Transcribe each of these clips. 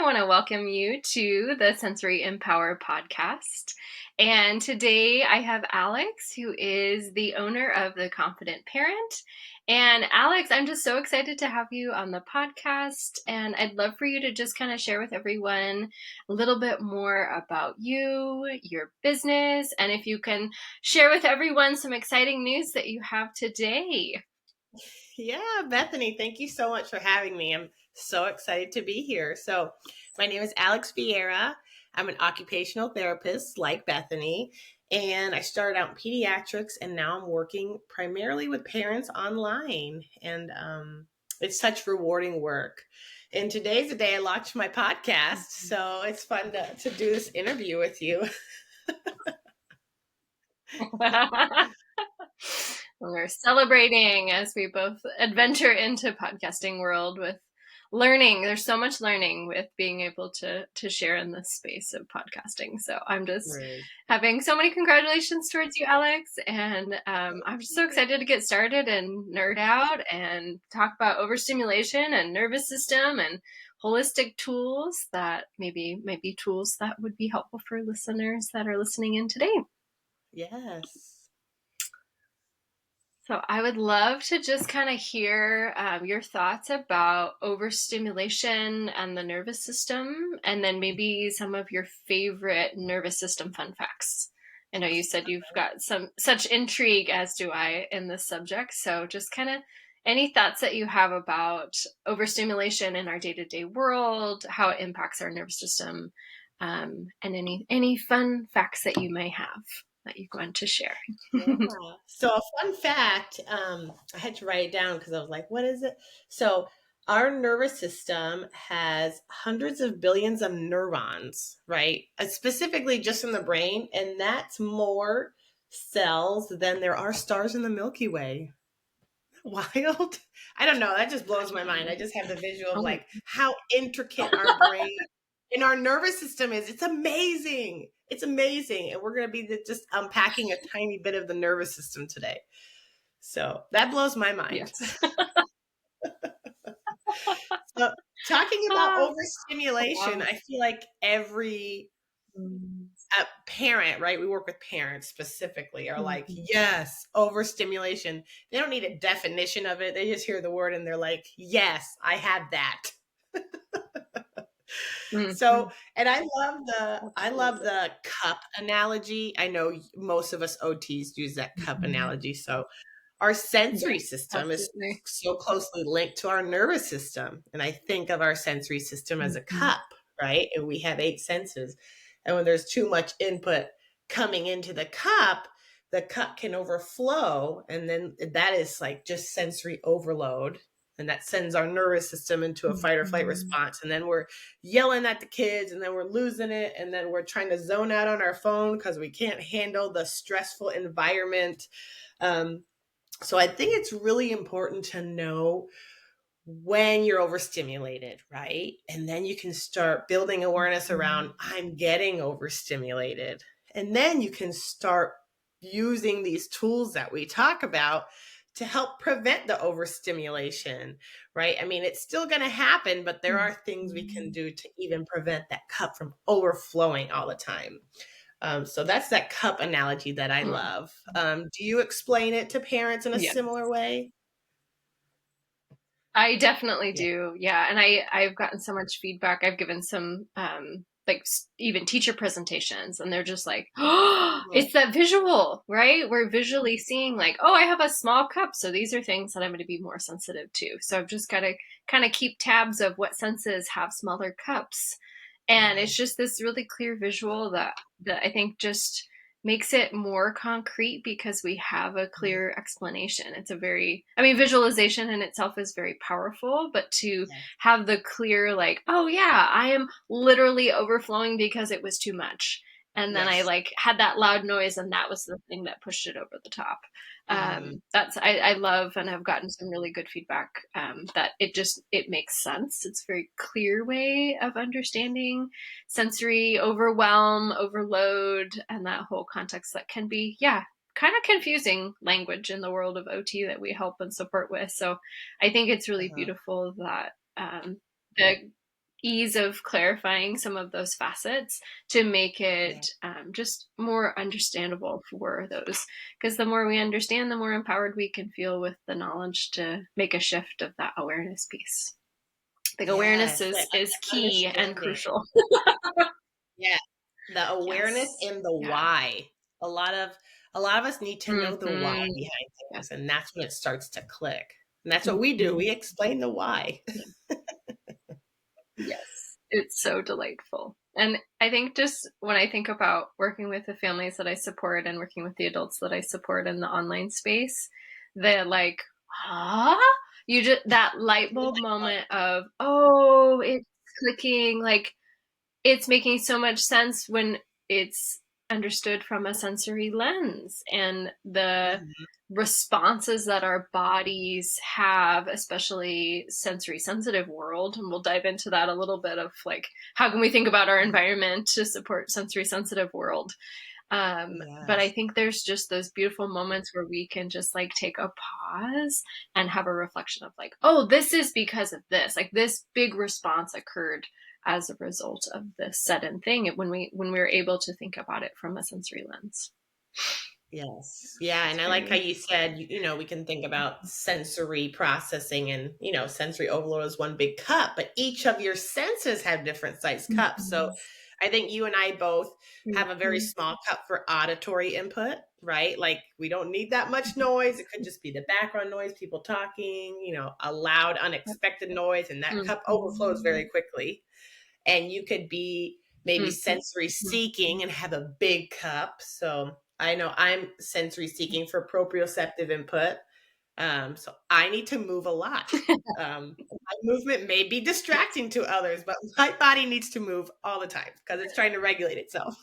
want to welcome you to the Sensory Empower podcast. And today I have Alex, who is the owner of The Confident Parent. And Alex, I'm just so excited to have you on the podcast. And I'd love for you to just kind of share with everyone a little bit more about you, your business, and if you can share with everyone some exciting news that you have today. Yeah, Bethany, thank you so much for having me. I'm so excited to be here. So, my name is Alex Vieira. I'm an occupational therapist like Bethany, and I started out in pediatrics, and now I'm working primarily with parents online. And it's such rewarding work. And today's the day I launched my podcast, so it's fun to do this interview with you. We're celebrating as we both adventure into podcasting world with learning. There's so much learning with being able to share in this space of podcasting. So I'm just having so many congratulations towards you, Alex. And I'm just so excited to get started and nerd out and talk about overstimulation and nervous system and holistic tools that maybe might be tools that would be helpful for listeners that are listening in today. Yes. So I would love to just kind of hear your thoughts about overstimulation and the nervous system, and then maybe some of your favorite nervous system fun facts. I know you said you've got some such intrigue, as do I, in this subject. So just kind of any thoughts that you have about overstimulation in our day-to-day world, how it impacts our nervous system, and any fun facts that you may have that you want to share. Yeah. So a fun fact, I had to write it down because I was like, what is it? So our nervous system has hundreds of billions of neurons, right? Specifically just in the brain. And that's more cells than there are stars in the Milky Way. Wild. I don't know. That just blows my mind. I just have the visual of like how intricate our brain and our nervous system is. It's amazing. It's amazing. And we're going to be just unpacking a tiny bit of the nervous system today. So that blows my mind. Yes. So talking about overstimulation, I feel like every parent, right? We work with parents specifically, are like, yes, overstimulation. They don't need a definition of it. They just hear the word and they're like, yes, I have that. So, and I love the cup analogy. I know most of us OTs use that cup analogy. So our sensory system is so closely linked to our nervous system. And I think of our sensory system as a cup, right? And we have 8 senses. And when there's too much input coming into the cup can overflow. And then that is like just sensory overload. And that sends our nervous system into a fight or flight response. And then we're yelling at the kids, and then we're losing it. And then we're trying to zone out on our phone because we can't handle the stressful environment. So I think it's really important to know when you're overstimulated, right? And then you can start building awareness around, I'm getting overstimulated. And then you can start using these tools that we talk about to help prevent the overstimulation, right? I mean, it's still going to happen, but there are things we can do to even prevent that cup from overflowing all the time. So that's that cup analogy that I love. Do you explain it to parents in a similar way? I definitely do. Yeah. And I've gotten so much feedback. I've given some, even teacher presentations, and they're just like, oh, it's that visual, right? We're visually seeing like, oh, I have a small cup. So these are things that I'm going to be more sensitive to. So I've just got to kind of keep tabs of what senses have smaller cups. And it's just this really clear visual that I think just makes it more concrete because we have a clear explanation. It's visualization in itself is very powerful, but to have the clear, like, oh yeah, I am literally overflowing because it was too much. And then I had that loud noise, and that was the thing that pushed it over the top. I love, and I've gotten some really good feedback that it makes sense. It's a very clear way of understanding sensory overwhelm, overload, and that whole context that can be, kind of confusing language in the world of OT that we help and support with. So I think it's really beautiful that ease of clarifying some of those facets to make Yeah. it just more understandable for those. Because the more we understand, the more empowered we can feel with the knowledge to make a shift of that awareness piece. Like awareness Yes, that is key and understanding. crucial. Yeah, the awareness Yes. and the Yeah. why. A lot of a lot of us need to know the why Mm-hmm. behind Yeah. things, and that's when it starts to click. And that's what we do. Mm-hmm. We explain the why. Yeah. Yes. It's so delightful. And I think just when I think about working with the families that I support and working with the adults that I support in the online space, they're like, huh? You just, that light bulb moment of, oh, it's clicking. Like, it's making so much sense when it's understood from a sensory lens and the Mhm. responses that our bodies have, especially sensory sensitive world. And we'll dive into that a little bit of like, how can we think about our environment to support sensory sensitive world? But I Yes. think there's just those beautiful moments where we can just like take a pause and have a reflection of like, oh, this is because of this. Like this big response occurred as a result of this sudden thing when we were able to think about it from a sensory lens. Yes. Yeah, It's and I like how very you said, we can think about sensory processing and, sensory overload is one big cup, but each of your senses have different size cups. So mhm, I think you and I both have a very mhm, small cup for auditory input, right? Like we don't need that much noise. It could just be the background noise, people talking, a loud, yep, unexpected noise, and that cup overflows very mhm, quickly. And you could be maybe mhm, sensory mhm. seeking and have a big cup. So I know I'm sensory seeking for proprioceptive input. So I need to move a lot. My movement may be Yes. distracting to others, but my body needs to move all the time because it's trying to regulate itself.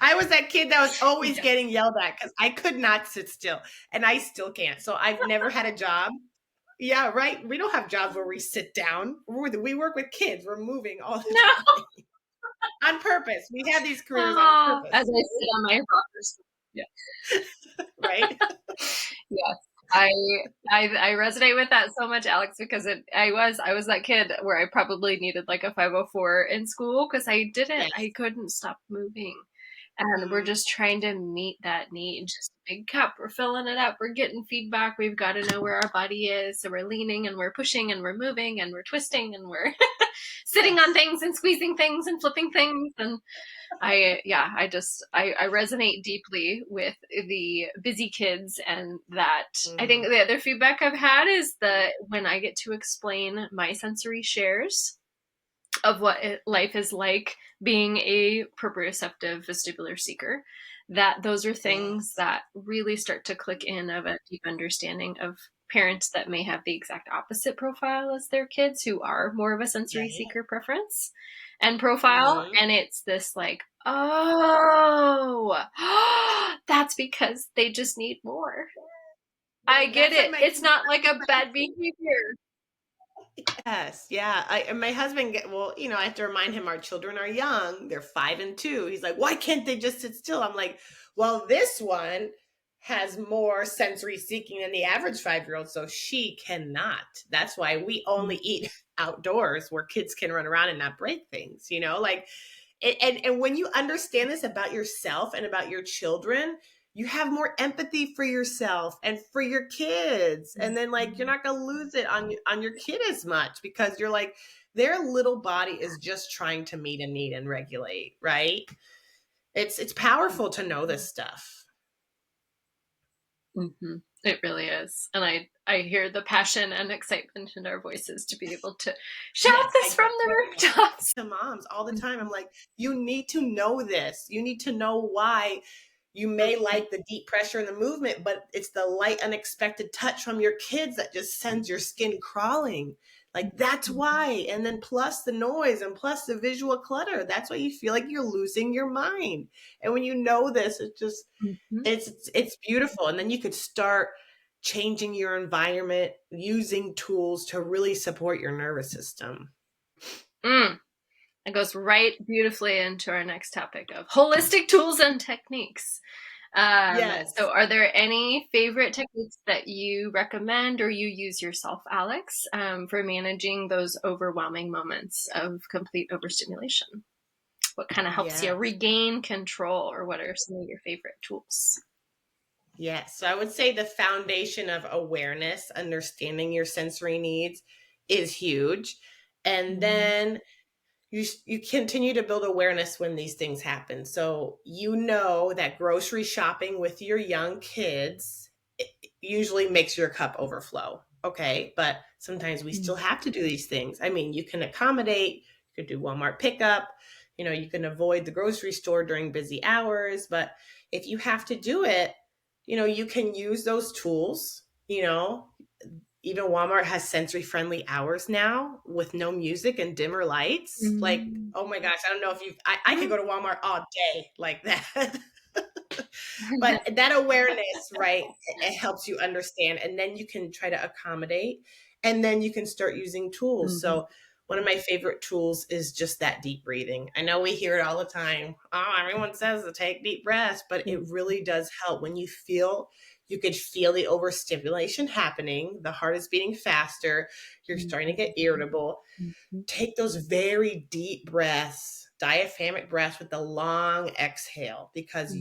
I was that kid that was always Yes. getting yelled at because I could not sit still, and I still can't. So I've never had a job. Yeah, right. We don't have jobs where we sit down. We work with kids. We're moving all the No. time on purpose. We have these careers on Oh, as I purpose, sit on my rockers. Yeah. right? Yes. I, I resonate with that so much, Alex, because I was that kid where I probably needed like a 504 in school because Yes. I couldn't stop moving. And we're Mhm. just trying to meet that need. Just a big cup. We're filling it up. We're getting feedback. We've got to know where our body is. So we're leaning and we're pushing and we're moving and we're twisting and we're sitting on Yes. things and squeezing things and flipping things. And yeah, I resonate deeply with the busy kids, and that I think Mhm. the other feedback I've had is that when I get to explain my sensory shares of what life is like being a proprioceptive vestibular seeker, that those are things Yes. that really start to click in of a deep understanding of parents that may have the exact opposite profile as their kids who are more of a sensory Yeah. seeker preference and profile. Mhm. And it's this like, oh, that's because they just need more. I Yeah, get that's why it. my It's kids. not like a bad behavior. Yes, yeah. And my husband well, I have to remind him our children are young. They're 5 and 2. He's like, why can't they just sit still? I'm like, well, this one has more sensory seeking than the average 5-year-old, so she cannot. That's why we only eat outdoors where kids can run around and not break things, like and when you understand this about yourself and about your children, you have more empathy for yourself and for your kids, and then like you're not going to lose it on your kid as much because you're like their little body is just trying to meet a need and regulate, right? It's powerful to know this stuff. Mm-hmm. It really is. And I hear the passion and excitement in our voices to be able to shout Yes, this from the rooftops. to moms all the time. I'm Mhm. like, you need to know this. You need to know why you may Mhm. like the deep pressure and the movement, but it's the light, unexpected touch from your kids that just sends your skin crawling. Like, that's why. And then plus the noise and plus the visual clutter. That's why you feel like you're losing your mind. And when you know this, it just, Mhm. it's beautiful. And then you could start changing your environment using tools to really support your nervous system. Mm. It goes right beautifully into our next topic of holistic tools and techniques. Yes. So are there any favorite techniques that you recommend or you use yourself, Alex, for managing those overwhelming moments of complete overstimulation? What kind of helps you Yes. regain control, or what are some of your favorite tools? Yes. So I would say the foundation of awareness, understanding your sensory needs is huge. And Mhm. then you continue to build awareness when these things happen. So you know that grocery shopping with your young kids usually makes your cup overflow. Okay, but sometimes we still have to do these things. I mean, you can accommodate, you could do Walmart pickup, you can avoid the grocery store during busy hours, but if you have to do it, you can use those tools, even Walmart has sensory friendly hours now with no music and dimmer lights. Like, Mhm. oh my gosh, I don't know if I could go to Walmart all day like that. But that awareness, right, it helps you understand. And then you can try to accommodate. And then you can start using tools. Mhm. So, one of my favorite tools is just that deep breathing. I know we hear it all the time. Oh, everyone says to take deep breaths, but it really does help when you could feel the overstimulation happening. The heart is beating faster. You're starting to get irritable. Mhm. Take those very deep breaths, diaphragmatic breaths with the long exhale, because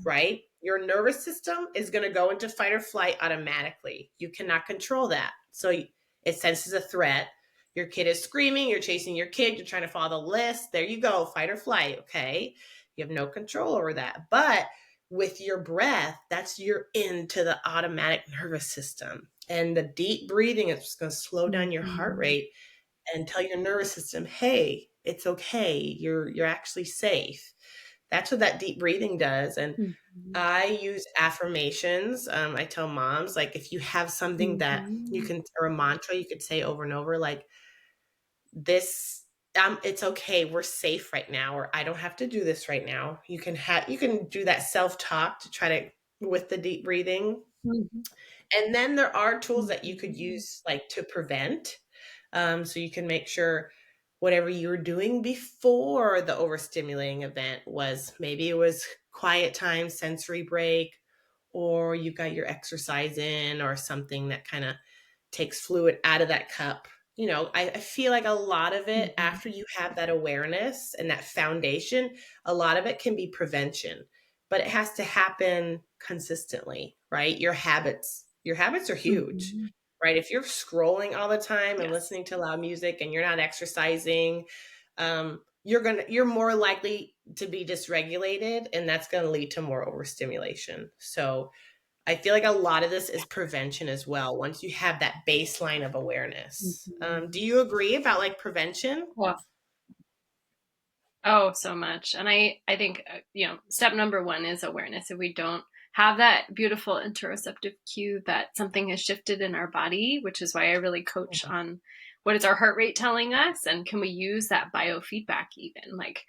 right, your nervous system is going to go into fight or flight automatically. You cannot control that. So it senses a threat. Your kid is screaming, you're chasing your kid, you're trying to follow the list. There you go, fight or flight. Okay. You have no control over that. But with your breath, that's you're into the automatic nervous system. And the deep breathing is going to slow down your heart Mhm. rate and tell your nervous system, hey, it's okay. You're actually safe. That's what that deep breathing does. And Mhm. I use affirmations. I tell moms, like, if you have something that you Mhm. can, or a mantra you could say over and over, like this, it's okay. We're safe right now, or I don't have to do this right now. You can do that self-talk to try to, with the deep breathing. Mhm. And then there are tools that you could Mhm. use, like, to prevent. So you can make sure whatever you were doing before the overstimulating event was, maybe it was quiet time, sensory break, or you got your exercise in, or something that kind of takes fluid out of that cup. I feel like a lot of it, Mhm. after you have that awareness and that foundation, a lot of it can be prevention, but it has to happen consistently, right? Your habits are huge, Mhm. right? If you're scrolling all the time and Yes. listening to loud music and you're not exercising, you're more likely to be dysregulated, and that's going to lead to more overstimulation. So I feel like a lot of this is prevention as well. Once you have that baseline of awareness, do Mhm. you agree about, like, prevention? Well, oh, so much. And I think, step number one is awareness. If we don't have that beautiful interoceptive cue that something has shifted in our body, which is why I really coach Mhm. on what is our heart rate telling us, and can we use that biofeedback even, like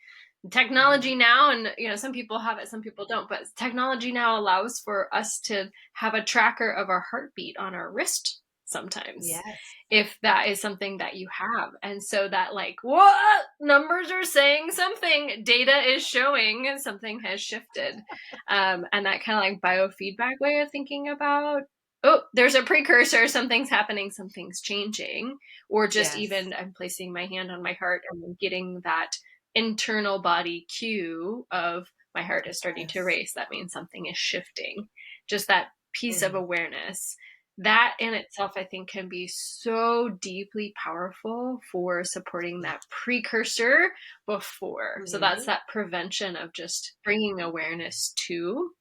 technology Mhm. now, and some people have it, some people don't, but technology now allows for us to have a tracker of our heartbeat on our wrist sometimes, Yes. if that is something that you have. And so that, like, what numbers are saying something, data is showing something has shifted. And that kind of like biofeedback way of thinking about, oh, there's a precursor, something's happening, something's changing. Or just Yes. even, I'm placing my hand on my heart and then getting that internal body cue of my heart is starting to Yes. race, that means something is shifting. Just that piece of Mhm. awareness, that in itself, I think, can be so deeply powerful for supporting Yeah. that precursor before. So that's Mhm. that prevention of just bringing awareness to.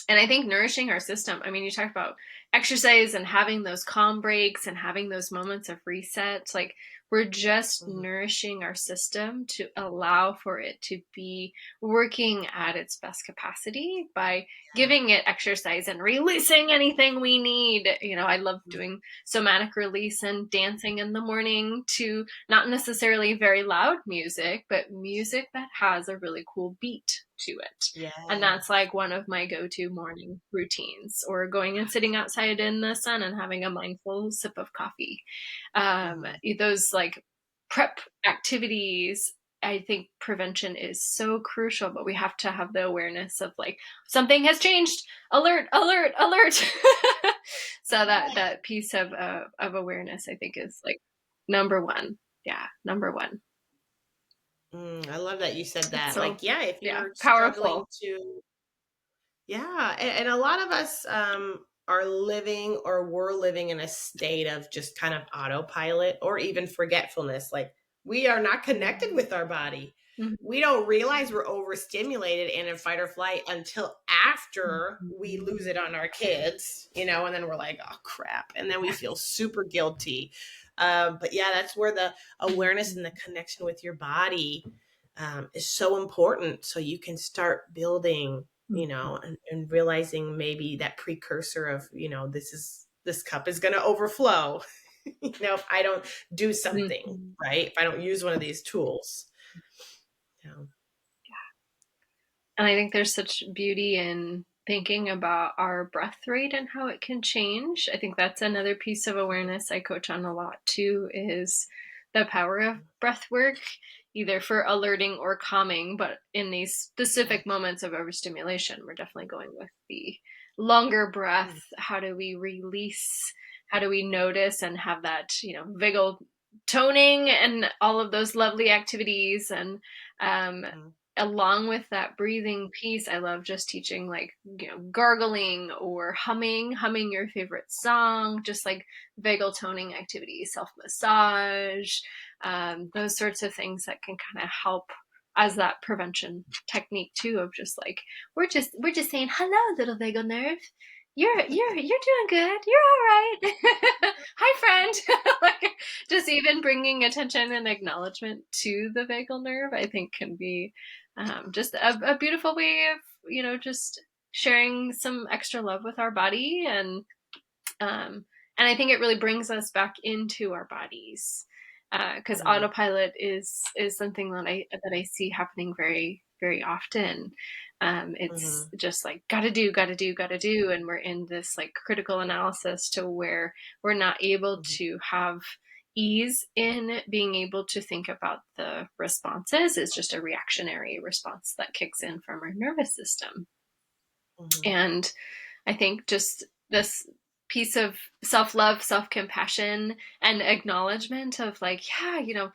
And I think nourishing our system. I mean, you talk about exercise and having those calm breaks and having those moments of reset. Like, we're just Mhm. nourishing our system to allow for it to be working at its best capacity by giving it exercise and releasing anything we need. I love Mhm. doing somatic release and dancing in the morning to not necessarily very loud music, but music that has a really cool beat to it. And that's Yes. like one of my go-to morning routines, or going and sitting outside in the sun and having a mindful sip of coffee. Mhm. Those like prep activities I think prevention is so crucial, but we have to have the awareness of like something has changed. Alert, alert, alert. So that piece of awareness, I think, is like number one. Yeah, number one. I love that you said that. So Like, yeah, if yeah, you're struggling powerful. to, yeah, and a lot of us are living or were living in a state of just kind of autopilot or even forgetfulness. Like we are not connected with our body. Mhm. We don't realize we're overstimulated and in fight or flight until after we lose it on our kids, you know, and then we're like, oh crap. And then we feel super guilty. But yeah, that's where the awareness and the connection with your body is so important. So you can start building, you know, and realizing maybe that precursor of, you know, this cup is going to overflow, you know, if I don't do something, Mhm. right? If I don't use one of these tools. Yeah. And I think there's such beauty in thinking about our breath rate and how it can change. I think that's another piece of awareness I coach on a lot too, is the power of breath work, either for alerting or calming. But in these specific moments of overstimulation, we're definitely going with the longer breath. How do we release? How do we notice and have that, vagal toning and all of those lovely activities? And um, Mhm. along with that breathing piece, I love just teaching like, gargling or humming your favorite song, just like vagal toning activities, self massage, those sorts of things that can kind of help as that prevention technique too, of just like, we're just saying hello, little vagal nerve. You're doing good. You're all right. Hi, friend. Like, just even bringing attention and acknowledgement to the vagal nerve, I think, can be just a beautiful way of, just sharing some extra love with our body. And I think it really brings us back into our bodies, because Mhm. autopilot is something that I see happening very, very often. It's Mhm. just like gotta do, gotta do, gotta do, and we're in this like critical analysis to where we're not able Mhm. to have ease in being able to think about the responses. It's just a reactionary response that kicks in from our nervous system. Mhm. And I think just this piece of self love, self compassion, and acknowledgement of like, yeah,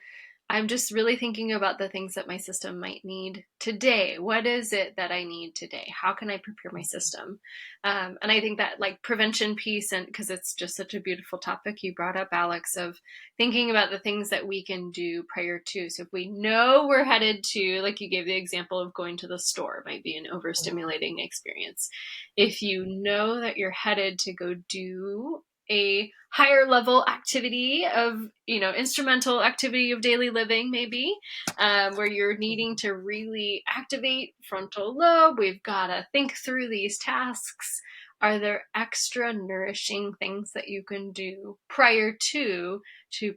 I'm just really thinking about the things that my system might need today. What is it that I need today? How can I prepare my system? And I think that like prevention piece, and because it's just such a beautiful topic you brought up, Alex, of thinking about the things that we can do prior to. So if we know we're headed to, like you gave the example of going to the store, might be an Mhm. overstimulating experience. If you know that you're headed to go do a higher level activity of, instrumental activity of daily living, maybe, where you're needing to really activate frontal lobe, we've got to think through these tasks. Are there extra nourishing things that you can do prior to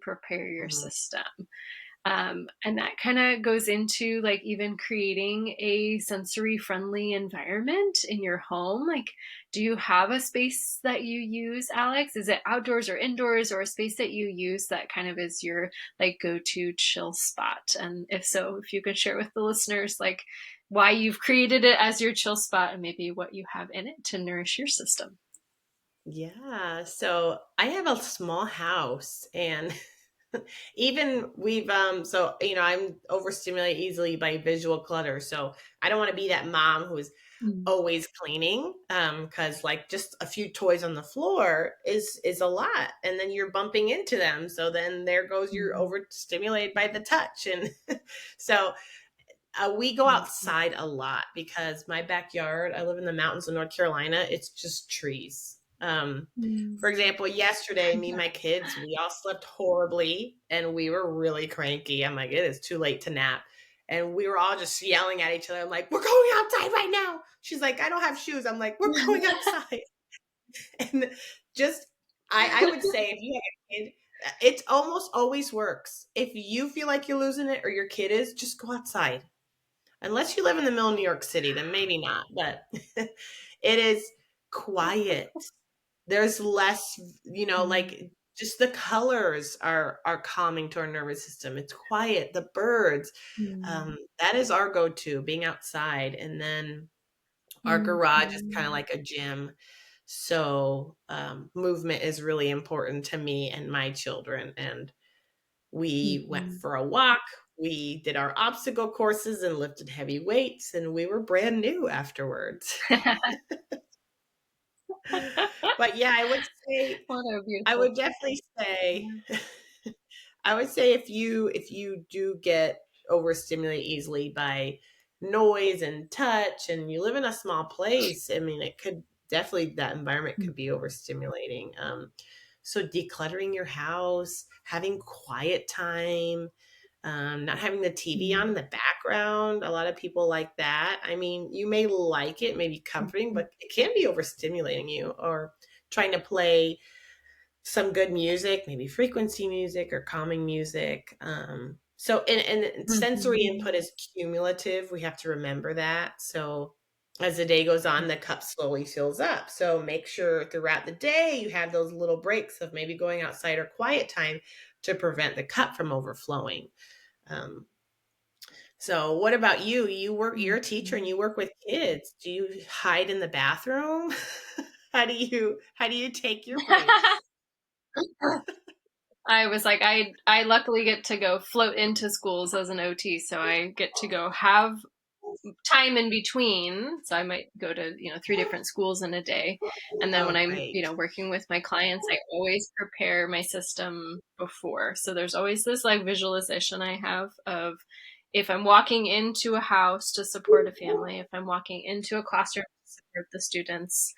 prepare your Mhm. system? And that kind of goes into like even creating a sensory friendly environment in your home. Like, do you have a space that you use, Alex? Is it outdoors or indoors, or a space that you use that kind of is your like go to chill spot? And if so, if you could share with the listeners, like why you've created it as your chill spot and maybe what you have in it to nourish your system. Yeah. So I have a small house and even we've so you know I'm overstimulated easily by visual clutter. So I don't want to be that mom who's Mm. always cleaning because like just a few toys on the floor is a lot and then you're bumping into them. So then there goes you're Mhm. overstimulated by the touch and so we go Mhm. outside a lot because my backyard, I live in the mountains of North Carolina, it's just trees. For Mm. example, yesterday, me and my kids, we all slept horribly and we were really cranky. I'm like, it is too late to nap. And we were all just yelling at each other. I'm like, we're going outside right now. She's like, I don't have shoes. I'm like, we're going outside. And just, I would say if you have a kid, it almost always works. If you feel like you're losing it or your kid is, just go outside. Unless you live in the middle of New York City, then maybe not, but it is quiet. There's less, you know, Mm. like just the colors are calming to our nervous system. It's quiet, the birds. Mm. That is our go-to, being outside. And then our garage is kind of Mhm. like a gym. So movement is really important to me and my children. And we went Mhm. for a walk. We did our obstacle courses and lifted heavy weights, and we were brand new afterwards. But yeah, What a I beautiful would definitely say yeah. I would say if you do get overstimulated easily by noise and touch and you live in a small place, I mean it could definitely that environment could be overstimulating. So decluttering your house, having quiet time, not having the TV on in Mhm. the background. A lot of people like that. I mean, you may like it, maybe comforting, Mhm. but it can be overstimulating you, or trying to play some good music, maybe frequency music or calming music. So, and sensory Mhm. input is cumulative. We have to remember that. So, as the day goes on, the cup slowly fills up. So, make sure throughout the day you have those little breaks of maybe going outside or quiet time to prevent the cup from overflowing. Um, so, what about you? You're a teacher and Mhm. you work with kids. Do you hide in the bathroom? How do you take your breaks? I was like, I luckily get to go float into schools as an OT, so I get to go have time in between. So I might go to, 3 different schools in a day. And then when Oh, I'm, great. working with my clients, I always prepare my system before. So there's always this like visualization I have of if I'm walking into a house to support a family, if I'm walking into a classroom to support the students,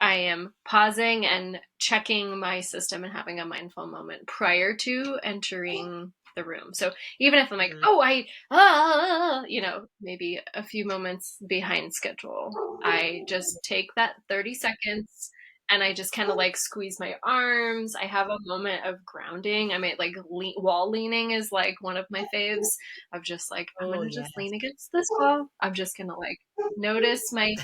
I am pausing and checking my system and having a mindful moment prior to entering the room. So even if I'm like, Mhm. oh, maybe a few moments behind schedule, I just take that 30 seconds and I just kind of like squeeze my arms. I have a moment of grounding. I might like wall leaning is like one of my faves of just like, I'm going Oh, to just yes. lean against this wall. I'm just going to like notice my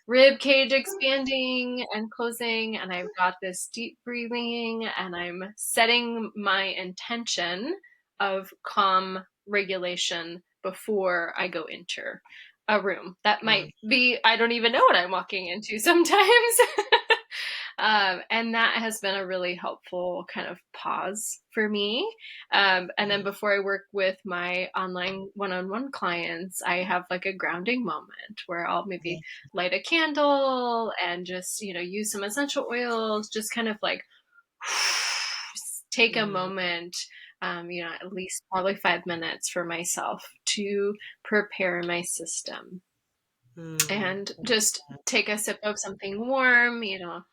rib cage expanding and closing, and I've got this deep breathing, and I'm setting my intention of calm regulation before I go enter a room. That might Mm, be, I don't even know what I'm walking into sometimes. And that has been a really helpful kind of pause for me. And then mm, before I work with my online one on one clients, I have like a grounding moment where I'll maybe yeah, light a candle and just, use some essential oils, just kind of like take a mhm, moment, at least probably 5 minutes for myself to prepare my system mm. and just take a sip of something warm.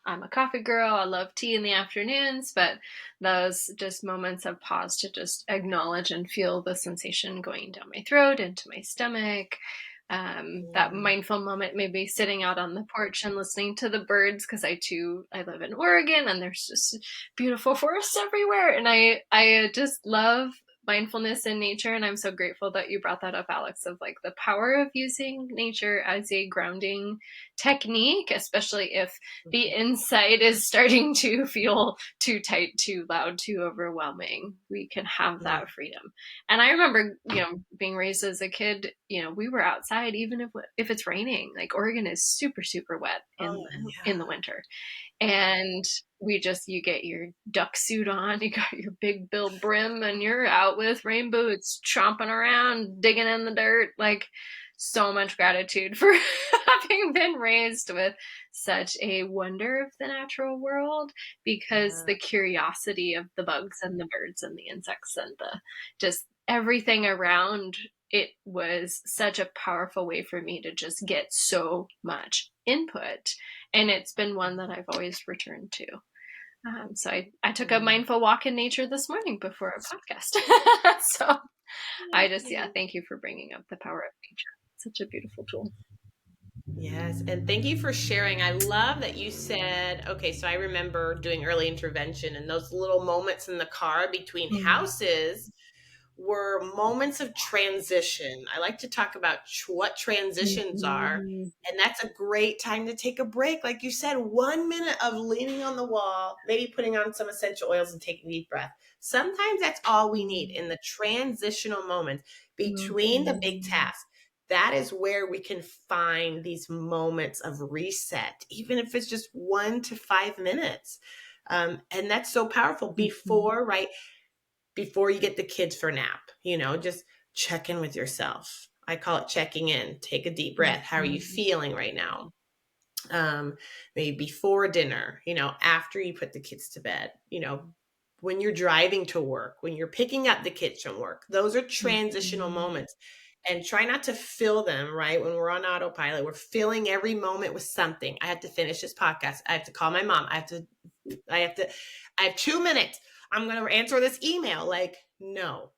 I'm a coffee girl. I love tea in the afternoons, but those just moments of pause to just acknowledge and feel the sensation going down my throat, into my stomach. That Mm. mindful moment, maybe sitting out on the porch and listening to the birds, because I live in Oregon and there's just beautiful forests everywhere, and I just love mindfulness in nature. And I'm so grateful that you brought that up, Alex, of like the power of using nature as a grounding technique, especially if the inside is starting to feel too tight, too loud, too overwhelming. We can have Mm. that freedom. And I remember, being raised as a kid, we were outside even if it's raining. Like Oregon is super, super wet Oh, in the yeah. winter, and you get your duck suit on, you got your big bill brim, and you're out with rain boots, tromping around, digging in the dirt. Like, so much gratitude for having been raised with such a wonder of the natural world, because Yeah. the curiosity of the bugs and the birds and the insects and the just everything around it was such a powerful way for me to just get so much input, and it's been one that I've always returned to. So I took a Mm. mindful walk in nature this morning before a podcast. So yeah, thank you for bringing up the power of nature. Such a beautiful tool. Yes, and thank you for sharing. I love that you said, okay, so I remember doing early intervention and those little moments in the car between Mm. houses were moments of transition. I like to talk about what transitions are. Mm-hmm. And that's a great time to take a break. Like you said, 1 minute of leaning on the wall, maybe putting on some essential oils and taking a deep breath. Sometimes that's all we need in the transitional moments between the big Mm-hmm. tasks. That is where we can find these moments of reset, even if it's just 1 to 5 minutes. And that's so powerful Mm-hmm. before, right? Before you get the kids for nap, just check in with yourself. I call it checking in. Take a deep breath. How are you Mm-hmm. feeling right now? Maybe before dinner, after you put the kids to bed, when you're driving to work, when you're picking up the kids from work, those are transitional Mm-hmm. moments. And try not to fill them, right? When we're on autopilot, we're filling every moment with something. I have to finish this podcast. I have to call my mom. I have 2 minutes. I'm going to answer this email. Like, no,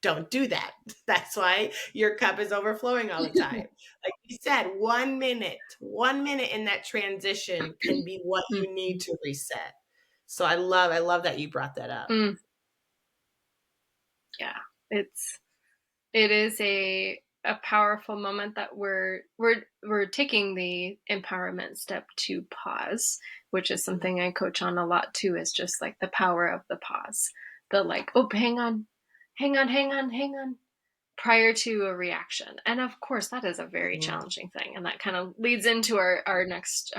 don't do that. That's why your cup is overflowing all the time. Like you said, 1 minute in that transition can be what you need to reset. So I love that you brought that up. Mm. Yeah, it is a powerful moment that we're taking the empowerment step to pause, which is something I coach on a lot too, is just like the power of the pause. The like, oh, hang on, prior to a reaction. And of course that is a very Mhm. challenging thing. And that kind of leads into our next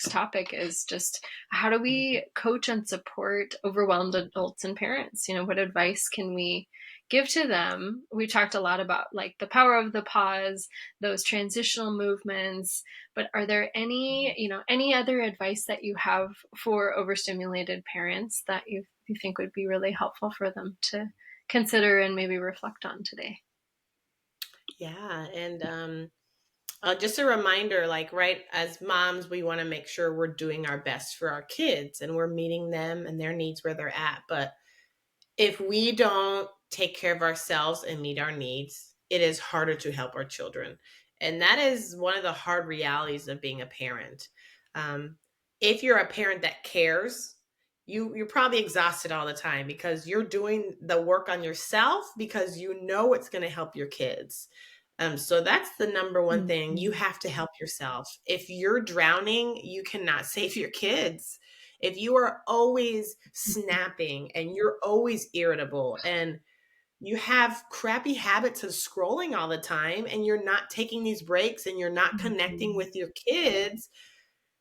topic, is just how do we coach and support overwhelmed adults and parents? What advice can we give to them? We talked a lot about like the power of the pause, those transitional movements, but are there any other advice that you have for overstimulated parents that you think would be really helpful for them to consider and maybe reflect on today? Yeah. And just a reminder, like, right, as moms, we want to make sure we're doing our best for our kids and we're meeting them and their needs where they're at. But if we don't take care of ourselves and meet our needs, it is harder to help our children. And that is one of the hard realities of being a parent. Um, if you're a parent that cares, you're probably exhausted all the time because you're doing the work on yourself because you know it's going to help your kids. So that's the number one thing. You Mhm. have to help yourself. If you're drowning, you cannot save your kids. If you are always snapping and you're always irritable and you have crappy habits of scrolling all the time and you're not taking these breaks and you're not connecting Mhm. with your kids,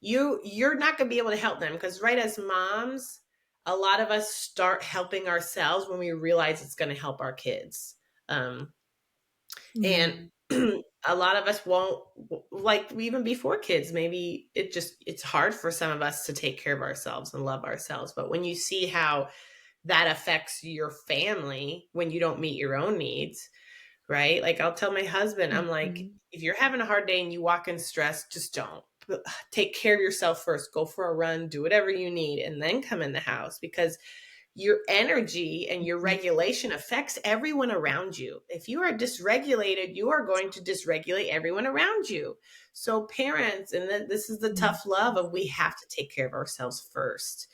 you're not going to be able to help them because right as moms, a lot of us start helping ourselves when we realize it's going to help our kids. Um, and Mhm. a lot of us won't, like, even before kids, maybe it's hard for some of us to take care of ourselves and love ourselves. But when you see how that affects your family when you don't meet your own needs, right? Like, I'll tell my husband, I'm like, Mhm. if you're having a hard day and you walk in stress, just don't. Take care of yourself first. Go for a run, do whatever you need, and then come in the house because your energy and your Mhm. regulation affects everyone around you. If you are dysregulated, you are going to dysregulate everyone around you. So, parents, and this is the Mhm. tough love of we have to take care of ourselves first.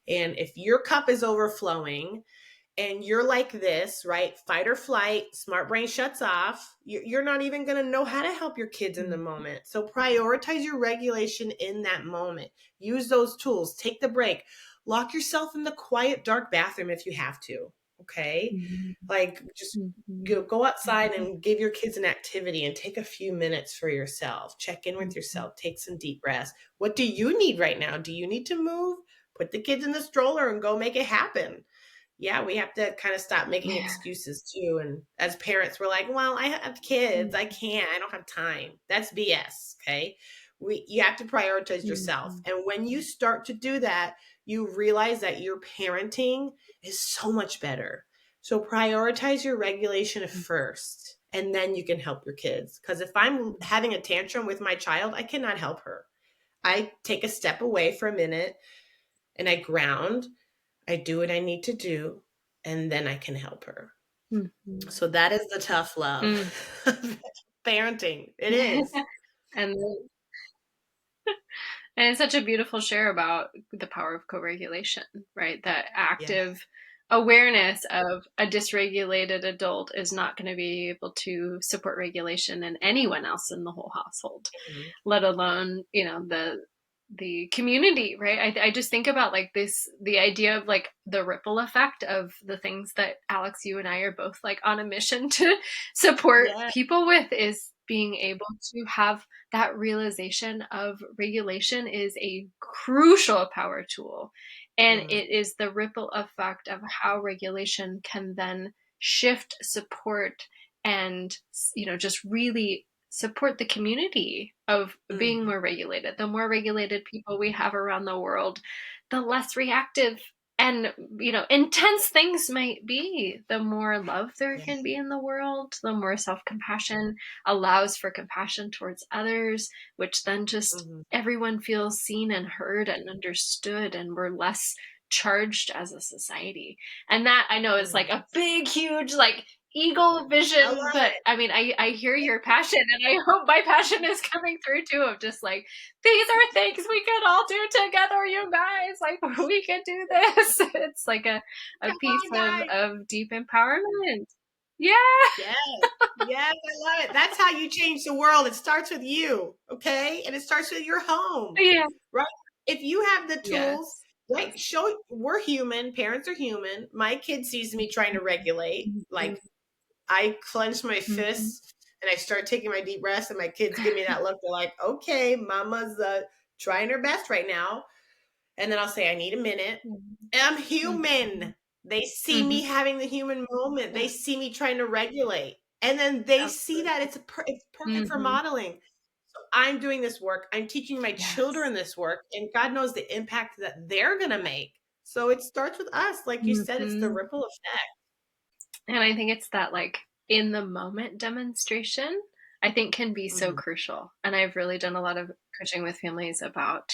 And if your cup is overflowing, and you're like this, right? Fight or flight, smart brain shuts off. You're not even going to know how to help your kids in the Mhm. moment. So prioritize your regulation in that moment. Use those tools. Take the break. Lock yourself in the quiet, dark bathroom if you have to. Okay. Mhm. Like, just Mhm. go outside and give your kids an activity and take a few minutes for yourself. Check in with Mhm. yourself. Take some deep breaths. What do you need right now? Do you need to move? Put the kids in the stroller and go make it happen. Yeah, we have to kind of stop making Yeah. excuses too. And as parents, we're like, well, I have kids. I can't. I don't have time. That's BS. Okay. You have to prioritize yourself. Mhm. And when you start to do that, you realize that your parenting is so much better. So prioritize your regulation first, and then you can help your kids. Because if I'm having a tantrum with my child, I cannot help her. I take a step away for a minute and I ground. I do what I need to do, and then I can help her. Mhm. So that is the tough love Mm. of parenting. It is. And and it's such a beautiful share about the power of co-regulation, right? That Yeah. active awareness of a dysregulated adult is not going to be able to support regulation in anyone else in the whole household, Mhm. let alone, the community, right? I just think about like the idea of like the ripple effect of the things that Alex, you and I are both like on a mission to support Yeah. people with, is being able to have that realization of regulation is a crucial power tool. And Mhm. it is the ripple effect of how regulation can then shift, support, and, just really support the community of being Mhm. more regulated. The more regulated people we have around the world, the less reactive and, intense things might be. The more love there Yeah. can be in the world, the more self-compassion allows for compassion towards others, which then just Mhm. everyone feels seen and heard and understood, and we're less charged as a society. And that, I know, is like Mhm. a big huge like eagle I love vision, but it. I mean, I hear your passion, and I hope my passion is coming through too, of just like, these are things we could all do together, you guys. Like, we could do this. It's like a Come piece on, guys. of deep empowerment. Yeah. Yes. Yes, I love it. That's how you change the world. It starts with you, okay? And it starts with your home, Yeah. right? If you have the tools, Yes. right? We're human. Parents are human. My kid sees me trying to regulate. Mhm. Like I clench my Mhm. fists and I start taking my deep breaths, and my kids give me that look. They're like, okay, mama's trying her best right now. And then I'll say, I need a minute. Mhm. And I'm Mhm. human. They see me Mhm. having the human moment. They Yeah, see me trying to regulate. And then they see that absolutely. it's perfect for Mhm. modeling. So I'm doing this work. I'm teaching my Yes. children this work, and God knows the impact that they're going to make. So it starts with us. Like you said, it's the Mhm. ripple effect. And I think it's that like in the moment demonstration, I think can be so Mhm. crucial. And I've really done a lot of coaching with families about,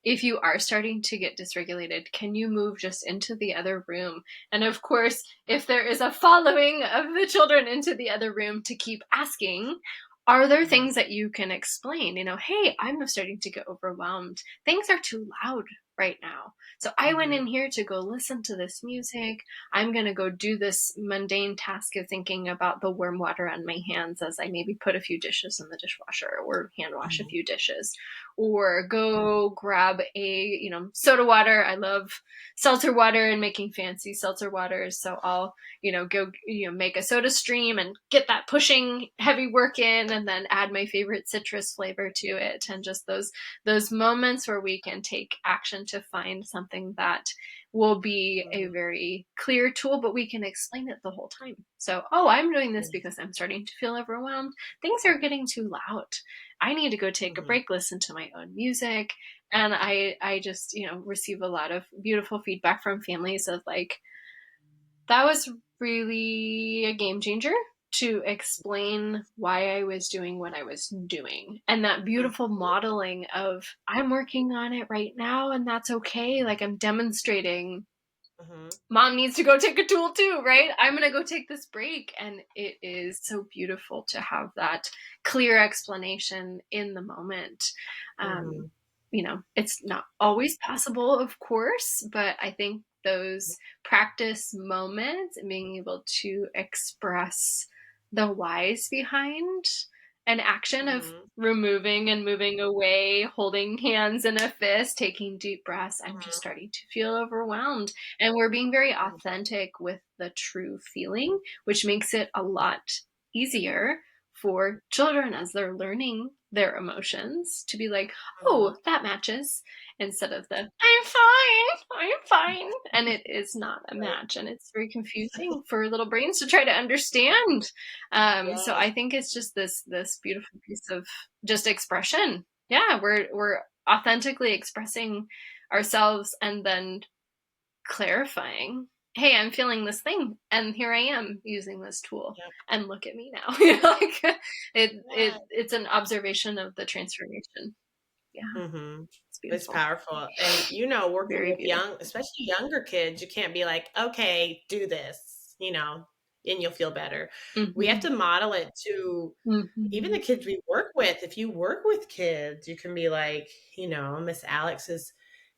if you are starting to get dysregulated, can you move just into the other room? And of course, if there is a following of the children into the other room, to keep asking, are there Mhm. things that you can explain? Hey, I'm starting to get overwhelmed. Things are too loud right now. So I went Mhm. in here to go listen to this music. I'm going to go do this mundane task of thinking about the warm water on my hands as I maybe put a few dishes in the dishwasher or hand wash a Mhm. few dishes, or go grab soda water. I love seltzer water and making fancy seltzer waters. So I'll, go, make a soda stream and get that pushing heavy work in, and then add my favorite citrus flavor to it. And just those moments where we can take action to find something that will be a Mhm. very clear tool, but we can explain it the whole time. So, oh, I'm doing this Yes. because I'm starting to feel overwhelmed. Things are getting too loud. I need to go take a Mhm. break, listen to my own music. And I just, receive a lot of beautiful feedback from families of like, that was really a game changer to explain why I was doing what I was doing. And that beautiful modeling of, I'm working on it right now and that's okay. Like, I'm demonstrating Mhm. mom needs to go take a tool too, right? I'm going to go take this break. And it is so beautiful to have that clear explanation in the moment. Um, Mhm. it's not always possible, of course, but I think those practice moments and being able to express the whys behind an action of Mhm. removing and moving away, holding hands in a fist, taking deep breaths. I'm just Mhm. starting to feel overwhelmed. And we're being very Mhm. authentic with the true feeling, which makes it a lot easier for children as they're learning their emotions to be like, Mhm. oh, that matches, instead of the I'm fine. And it is not a Right. match. And it's very confusing for little brains to try to understand. So Yes. I think it's just this beautiful piece of just expression. Yeah, we're authentically expressing ourselves and then clarifying, hey, I'm feeling this thing and here I am using this tool Yep. and look at me now. Like Yeah. it's an observation of the transformation. Yeah, Mhm. it's It's beautiful. powerful. And, working Very with beautiful. especially younger kids, you can't be like, "Okay, do this," and you'll feel better. We have Hmm. to model it to even the Hmm. kids we work with. If you work with kids, you can be like, Miss Alex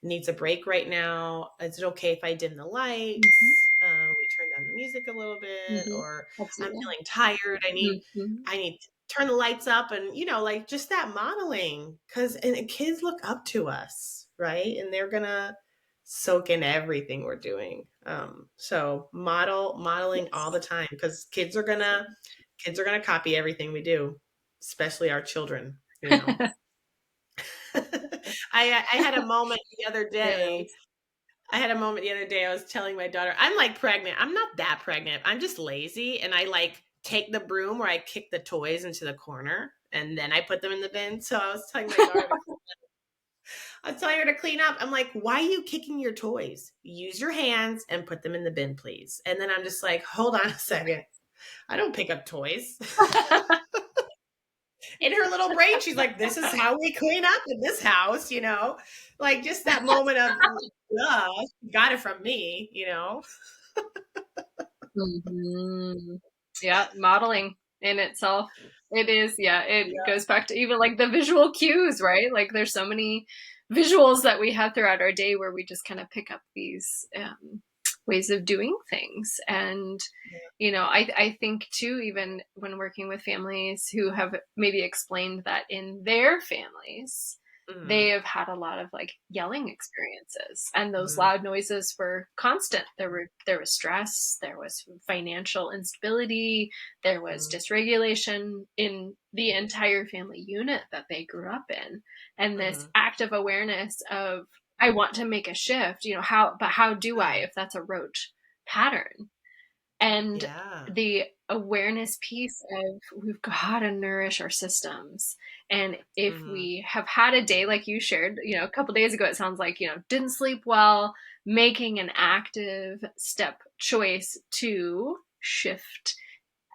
needs a break right now. Is it okay if I dim the Hmm. lights? We turn down the music a little bit, Mm-hmm. or I'm Absolutely. feeling tired. Mm-hmm. I need to turn the lights up, and like just that modeling, because and kids look up to us, right? And they're gonna soak in everything we're doing. So modeling all Yes. the time, because kids are gonna copy everything we do, especially our children. I had a moment the other day. Yes. I had a moment the other day. I was telling my daughter, I'm like pregnant. I'm not that pregnant. I'm just lazy. And I like take the broom where I kick the toys into the corner and then I put them in the bin. So I was telling my daughter I was telling her to clean up. I'm like, why are you kicking your toys? Use your hands and put them in the bin, please. And then I'm just like, hold on a second. I don't pick up toys. In her little brain, she's like, this is how we clean up in this house. Like just that moment of, duh, she got it from me. Mm-hmm. Yeah, modeling in itself. It is, yeah, it Yeah. goes back to even like the visual cues, right? Like there's so many visuals that we have throughout our day where we just kind of pick up these ways of doing things. And, I think too, even when working with families who have maybe explained that in their families, they Mhm, have had a lot of like yelling experiences, and those mhm, loud noises were constant. There was stress, there was financial instability, there was mhm, dysregulation in the entire family unit that they grew up in. And this mhm, active awareness of, I want to make a shift, how do I, mhm. if that's a rote pattern? And Yeah. the awareness piece of, we've got to nourish our systems. And if Mhm, we have had a day like you shared, a couple days ago, it sounds like, didn't sleep well, making an active step choice to shift.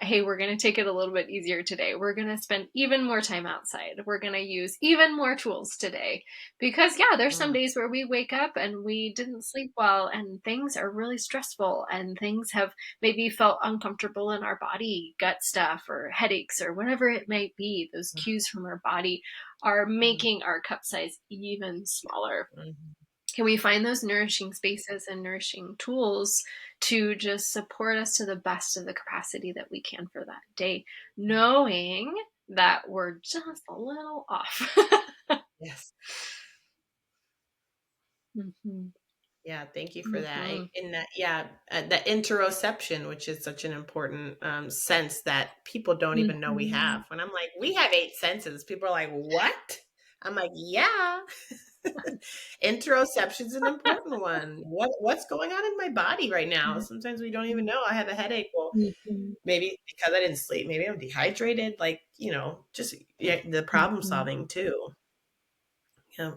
Hey, we're going to take it a little bit easier today. We're going to spend even more time outside. We're going to use even more tools today. Because, yeah, there's some mhm, days where we wake up and we didn't sleep well and things are really stressful and things have maybe felt uncomfortable in our body, gut stuff or headaches or whatever it might be. Those cues from our body are mhm, making our cup size even smaller. mhm, Can we find those nourishing spaces and nourishing tools to just support us to the best of the capacity that we can for that day, knowing that we're just a little off? yes. Mm-hmm. Yeah, thank you for that. Mm-hmm. In that, yeah, the interoception, which is such an important sense that people don't even know we Mm-hmm. have. When I'm like, we have 8 senses, people are like, what? I'm like, yeah. Interoception's an important one. What's going on in my body right now? Sometimes we don't even know. I have a headache. Well, Mm-hmm. maybe because I didn't sleep. Maybe I'm dehydrated. Like, just yeah, the problem Mm-hmm. solving too. Yeah.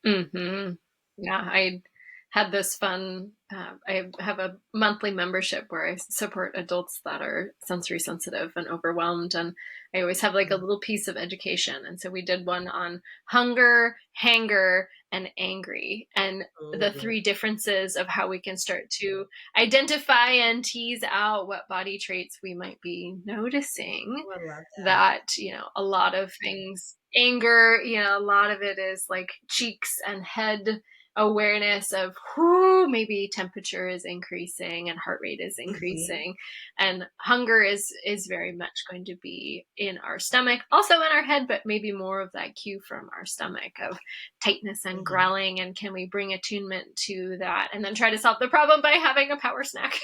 Mm-hmm. Yeah, I had this fun. I have a monthly membership where I support adults that are sensory sensitive and overwhelmed, and I always have like a little piece of education. And so we did one on hunger, hanger, and angry, and the Ooh, three differences of how we can start to identify and tease out what body traits we might be noticing. ooh, I love that. That a lot of things, anger, a lot of it is like cheeks and head awareness of who maybe temperature is increasing and heart rate is Hmm. increasing, and hunger is very much going to be in our stomach, also in our head, but maybe more of that cue from our stomach of tightness and Hmm. growling. And can we bring attunement to that and then try to solve the problem by having a power snack?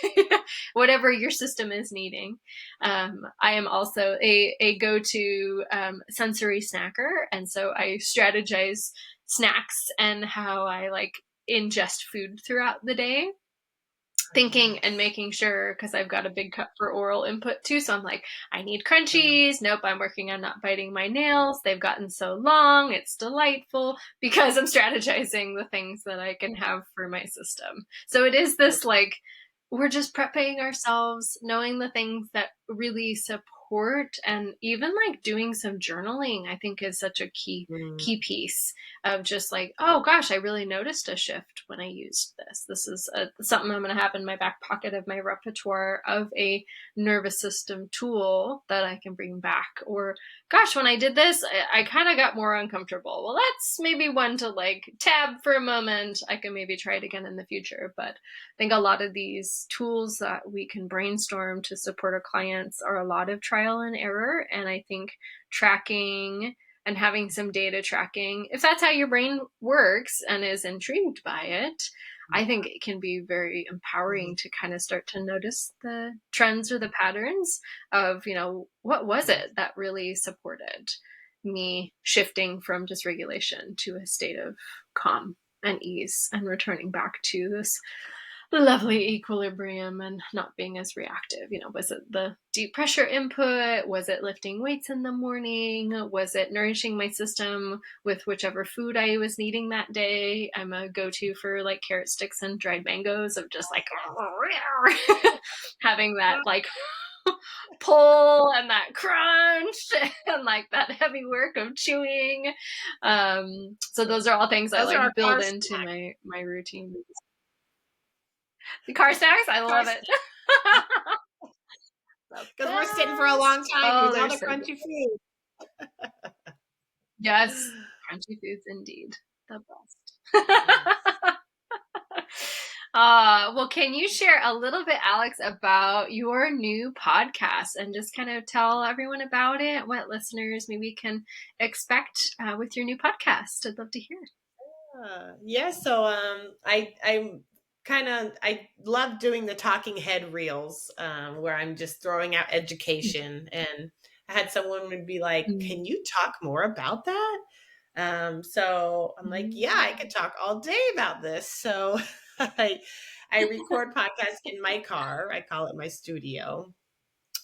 Whatever your system is needing. I am also a go to sensory snacker. And so I strategize snacks and how I like ingest food throughout the day, Oh, thinking and yes. making sure, because I've got a big cup for oral input too. So I'm like, I need Uh-huh. crunchies. Nope, I'm working on not biting my nails. They've gotten so long. It's delightful, because I'm strategizing the things that I can have for my system. So it is That's this like, we're just prepping ourselves, knowing the things that really support support, and even like doing some journaling, I think is such a key piece of just like, oh gosh, I really noticed a shift when I used this. This is something I'm going to have in my back pocket of my repertoire of a nervous system tool that I can bring back. Or gosh, when I did this, I kind of got more uncomfortable. Well, that's maybe one to like tab for a moment. I can maybe try it again in the future. But I think a lot of these tools that we can brainstorm to support our clients are a lot of trial and error. And I think tracking and having some data tracking, if that's how your brain works and is intrigued by it, I think it can be very empowering to kind of start to notice the trends or the patterns of, what was it that really supported me shifting from dysregulation to a state of calm and ease and returning back to this lovely equilibrium and not being as reactive. Was it the deep pressure input? Was it lifting weights in the morning? Was it nourishing my system with whichever food I was needing that day? I'm a go-to for like carrot sticks and dried mangoes, of just like having that like pull and that crunch and like that heavy work of chewing. So those are all things I Those are like our build car into snacks. my routine. The car snacks, I Car love it. snacks. Because we're sitting for a long time Oh, with they're all the so good. crunchy food. Yes, crunchy foods indeed. The Yes. best. Well, can you share a little bit, Alex, about your new podcast and just kind of tell everyone about it, what listeners maybe can expect with your new podcast? I'd love to hear. So I love doing the talking head reels, where I'm just throwing out education, and I had someone would be like, Mm-hmm. "Can you talk more about that?" So I'm like, "Yeah, I could talk all day about this." So I record podcasts in my car. I call it my studio.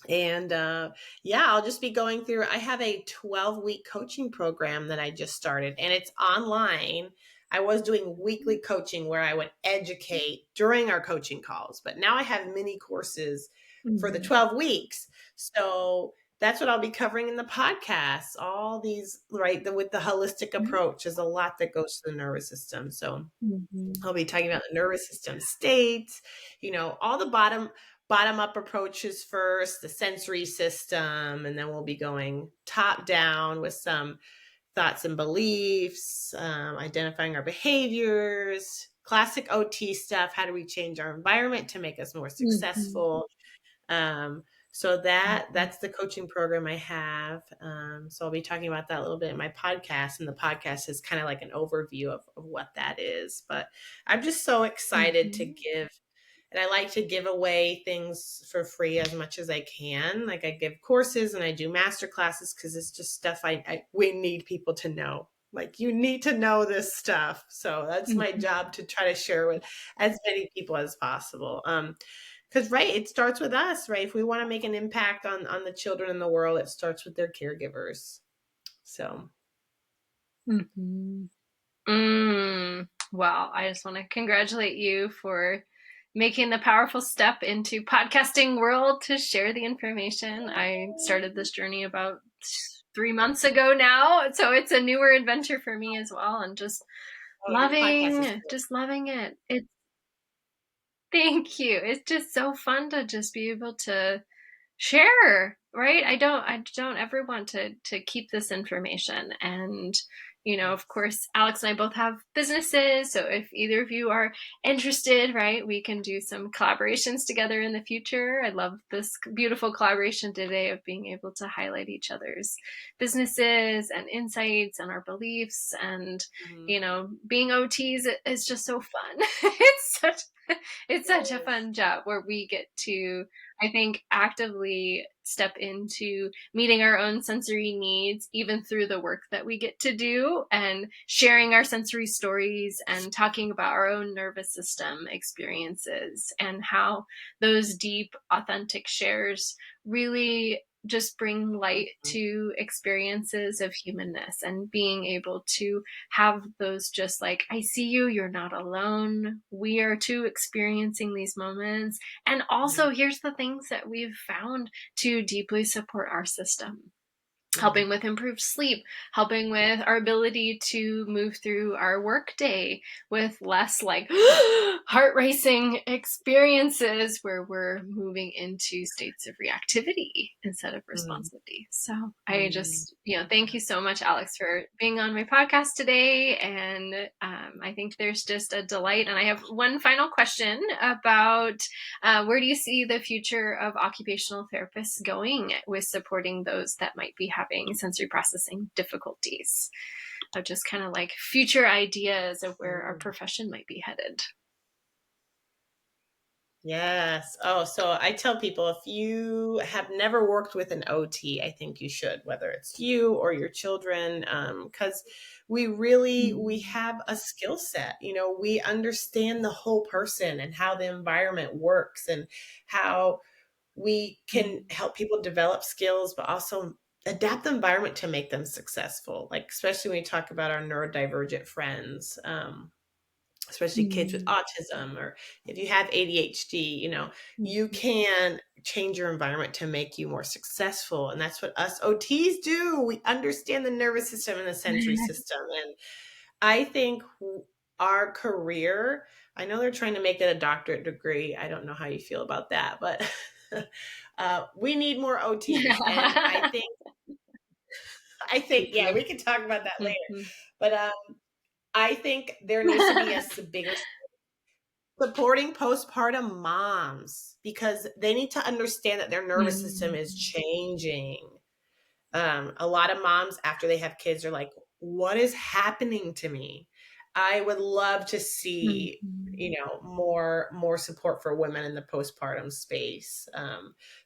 And I'll just be going through. I have a 12-week coaching program that I just started, and it's online. I was doing weekly coaching where I would educate during our coaching calls, but now I have mini courses for the 12 weeks. So that's what I'll be covering in the podcast. All these, right, with the holistic approach, there's a lot that goes to the nervous system. So Mm-hmm. I'll be talking about the nervous system states, all the bottom up approaches first, the sensory system, and then we'll be going top down with some thoughts and beliefs, identifying our behaviors, classic OT stuff. How do we change our environment to make us more Mm-hmm. successful? So that's the coaching program I have. So I'll be talking about that a little bit in my podcast, and the podcast is kind of like an overview of what that is. But I'm just so excited to Mm-hmm. give, and I like to give away things for free as much as I can. Like I give courses and I do master classes because it's just stuff we need people to know. Like you need to know this stuff. So that's my Mm-hmm. job, to try to share with as many people as possible. Because right, it starts with us, right? If we want to make an impact on the children in the world, it starts with their caregivers. So Mm-hmm. Well, I just want to congratulate you for making the powerful step into podcasting world to share the information. I started this journey about 3 months ago now, so it's a newer adventure for me as well, and just your podcast is loving it. Thank you. It's just so fun to just be able to share, right? I don't ever want to keep this information. And of course, Alex and I both have businesses, so if either of you are interested, right, we can do some collaborations together in the future. I love this beautiful collaboration today of being able to highlight each other's businesses and insights and our beliefs. And Mhm. being OTs is just so fun. It's such a Yes. fun job where we get to, I think, actively step into meeting our own sensory needs, even through the work that we get to do, and sharing our sensory stories and talking about our own nervous system experiences, and how those deep, authentic shares really just bring light to experiences of humanness, and being able to have those just like, I see you, you're not alone. We are too experiencing these moments. And also, here's the things that we've found to deeply support our system: helping with improved sleep, helping with our ability to move through our workday with less like heart racing experiences where we're moving into states of reactivity instead of responsivity. So I just, thank you so much, Alex, for being on my podcast today. And I think there's just a delight. And I have one final question about where do you see the future of occupational therapists going with supporting those that might be having sensory processing difficulties? Of just kind of like future ideas of where our profession might be headed. Yes. Oh, so I tell people, if you have never worked with an OT, I think you should, whether it's you or your children, because we have a skill set. We understand the whole person and how the environment works and how we can help people develop skills, but also adapt the environment to make them successful. Like, especially when we talk about our neurodivergent friends, especially kids with autism, or if you have ADHD, you can change your environment to make you more successful. And that's what us OTs do. We understand the nervous system and the sensory system. And I think our career, I know they're trying to make it a doctorate degree. I don't know how you feel about that, but we need more OTs. And yeah, we can talk about that later. But I think there needs to be a bigger supporting postpartum moms, because they need to understand that their nervous system is changing. A lot of moms after they have kids are like, what is happening to me? I would love to see, more support for women in the postpartum space.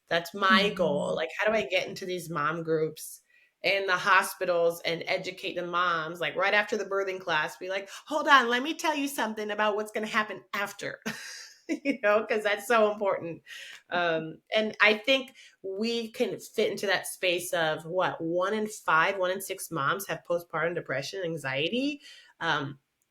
That's my goal. Like, how do I get into these mom groups in the hospitals and educate the moms, like right after the birthing class, be like, hold on, let me tell you something about what's going to happen after, because that's so important. And I think we can fit into that space of what, 1 in 5, 1 in 6 moms have postpartum depression, anxiety.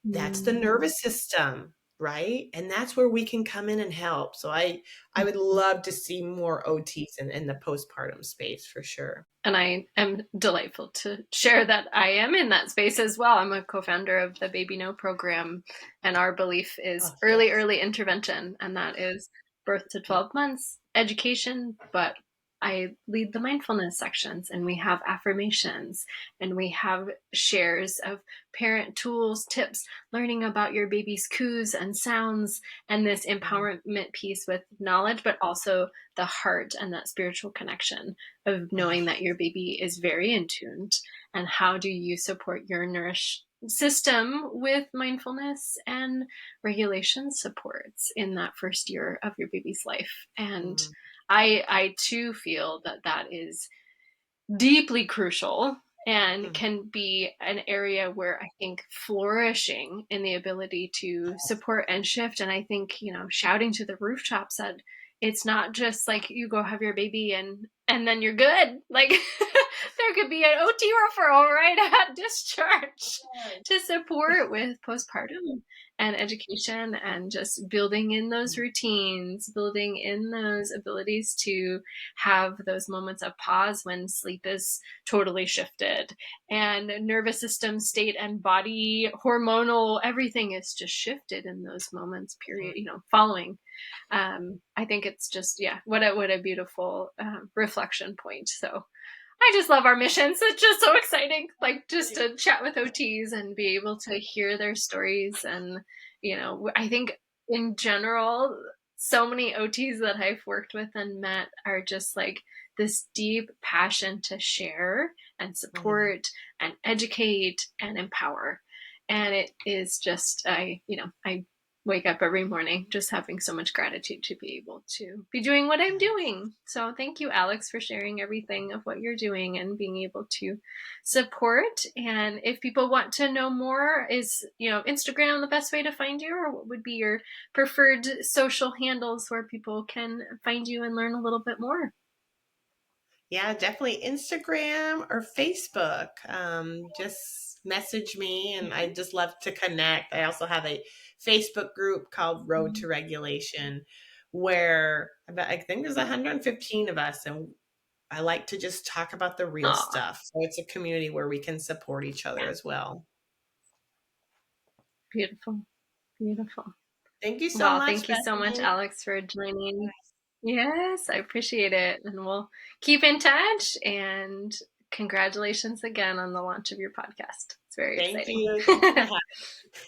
That's the nervous system, right? And that's where we can come in and help. So I would love to see more OTs in the postpartum space for sure. And I am delightful to share that I am in that space as well. I'm a co-founder of the Baby No program, and our belief is early intervention, and that is birth to 12 months, education, but I lead the mindfulness sections, and we have affirmations, and we have shares of parent tools, tips, learning about your baby's coos and sounds, and this empowerment piece with knowledge, but also the heart and that spiritual connection of knowing that your baby is very in tuned. And how do you support your nourish system with mindfulness and regulation supports in that first year of your baby's life? And I too feel that that is deeply crucial and can be an area where I think flourishing in the ability to support and shift. And I think, shouting to the rooftops that it's not just like you go have your baby and then you're good. Like there could be an OT referral right at discharge to support with postpartum and education, and just building in those routines, building in those abilities to have those moments of pause when sleep is totally shifted and nervous system state and body hormonal, everything is just shifted in those moments, period, following. I think it's just, what a beautiful reflection point. So I just love our missions. It's just so exciting, like just to chat with OTs and be able to hear their stories. And, I think in general, so many OTs that I've worked with and met are just like this deep passion to share and support and educate and empower. And it is just, I wake up every morning just having so much gratitude to be able to be doing what I'm doing. So thank you, Alex, for sharing everything of what you're doing and being able to support. And if people want to know more, is, Instagram the best way to find you, or what would be your preferred social handles where people can find you and learn a little bit more? Yeah, definitely Instagram or Facebook. Just message me, and I just love to connect. I also have a Facebook group called Road Mm-hmm. to Regulation, where I think there's 115 of us, and I like to just talk about the real Oh, stuff. So it's a community where we can support each other yeah. as well. Beautiful. Beautiful. Thank you so Well, much, thank you so much, Bethany. Alex, for joining. Yes, I appreciate it. And we'll keep in touch. And congratulations again on the launch of your podcast. It's very Thank exciting. you. Thank you for having me.